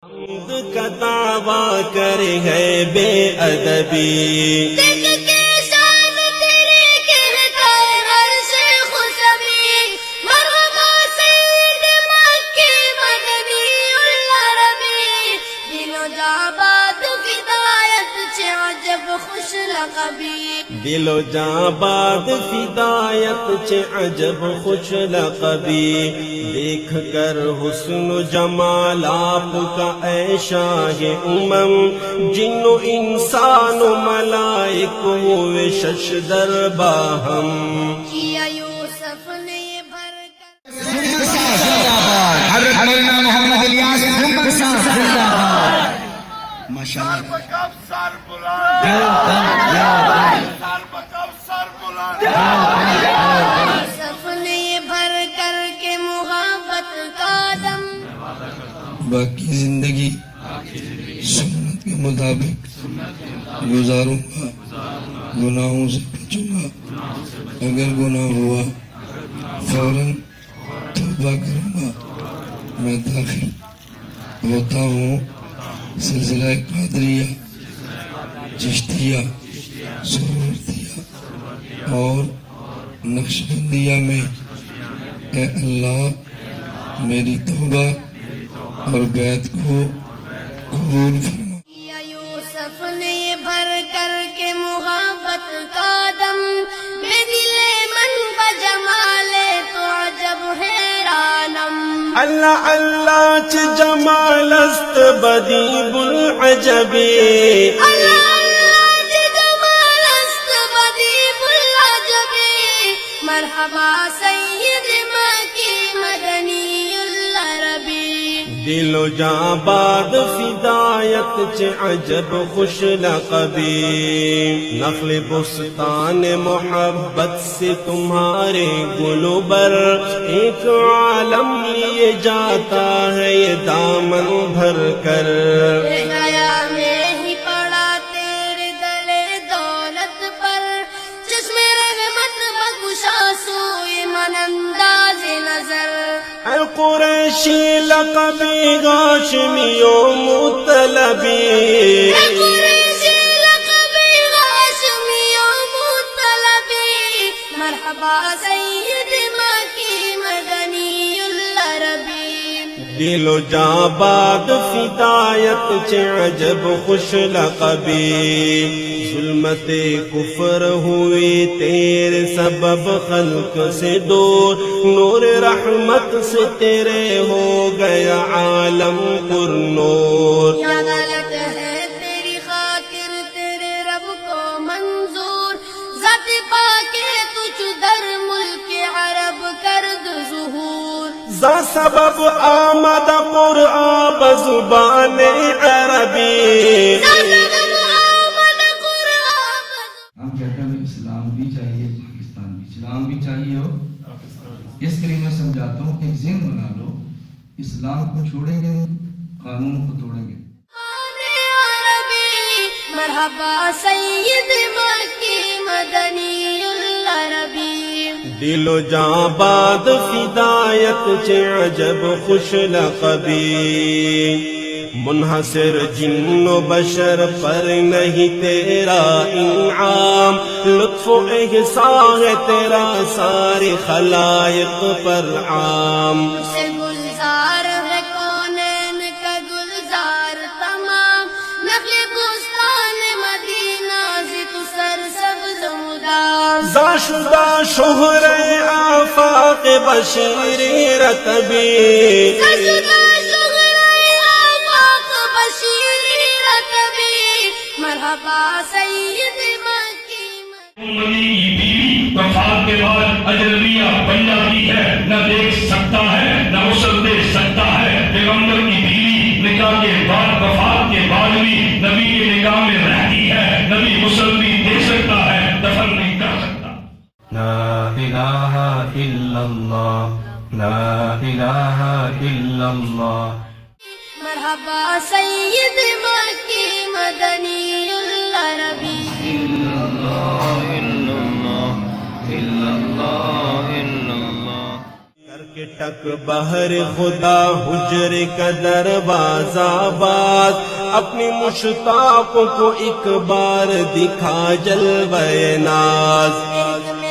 حمد کا دعویٰ کرے ہے بے ادبی، دیکھ کے شان تیرے کہتا ہے عرش خشبی، مرحبا سید مکی مدنی العربی، دل و جاں باد ہدایت چھ عجب خوش لقبی، دل و جاں باد فدایت چھ عجب خوش لقبی، دیکھ کر حسن و جمال آپ کا اے شاہ امم، جن و انسان و ملائک ہوئے شش در باہم، کیا یوسف نے یہ بھر کر حضرت مولانا محمد الیاس محمد صاحب زندہ باد ماشاءاللہ یوسف نے یہ بھر کر کے محبت کا دم، باقی زندگی سنت کے مطابق گزاروں گا، گناہوں سے بچوں گا، اگر گناہ ہوا فوراً توبہ کروں گا۔ میں داخل ہوتا ہوں سلسلہ قادریہ، چشتیہ، سہروردیہ اور نقشبندیہ میں۔ اے اللہ میری توبہ اور بیعت کو قبول فرما۔ کیا یوسف نے یہ بھر کر کے محبت کا دم، بے دل من بجمال تو عجب حیرانم، اللہ اللہ چ جمال است بدیب العجبی، اللہ اللہ جی جمال است بدیب العجبی، مرحبا سید مکی مدنی العربی، دل و جاں باد فدایت چ عجب خوش لقبی، نخل بستان محبت سے تمہارے گل و بر، ایک عالم لیے جاتا ہے یہ دامن بھر کر، حیا میں ہی پڑا تیرے دلے دولت پر، چشم رحمت بخشا سوئے من انداز نظر، اے قریشی لقبی ہاشمی و مطلبی، اے قریشی لقبی ہاشمی و مطلبی، مرحبا سید مکی مدنی العربی، دل و جاں باد فدایت چ عجب خوش لقبی، ظلمت کفر ہوئی تیرے سبب خلق سے دور، نور رحمت سے تیرے ہو گیا عالم پر نور، کیا غلط ہے تیری خاطر تیرے رب کو منظور، ذات پاک تجھ در ملک عرب کرد ظہور، ذا سبب آمد قرآن بزبان عربی، ہم کہتے ہیں اسلام بھی چاہیے، پاکستان بھی، اسلام بھی چاہیے ہو، اس کے لیے میں سمجھاتا ہوں کہ ایک ذہن بنا لو، اسلام کو چھوڑیں گے قانون کو توڑیں گے۔ مرحبا سید مکی مدنی العربی، دل و جاں باد فدایت چ عجب خوش لقبی، منحصر جن و بشر پر نہیں تیرا انعام، لطف و احسان ہے تیرا ساری خلائق پر عام، سے گلزار ہے کونین کا گلزار تمام، نخل بستان مدینہ سے تو سر سبز مدام، ذا شدہ شہر آفاق بشیری رتبی، سجدہ شغرائے آفاق بشیری رتبی، مرحبا سید مکی منی بیوی وفات کے بعد اجنبیہ بن جاتی ہے، نہ دیکھ سکتا ہے نہ غسل دے سکتا ہے، پیغمبر کی بیوی نکاح کے بعد وفات کے بعد بھی نبی کے نکاح میں رہتی ہے، نبی غسل بھی دے سکتا ہے، دفن نہیں کر سکتا۔ لا الہ الا اللہ، لا الہ الا اللہ۔ مرحبا سید مکی مدنی العربی، کر کے ٹک بہر خدا حجر کا دروازہ باز، اپنی مشتاق کو ایک بار دکھا جلوہ ناز.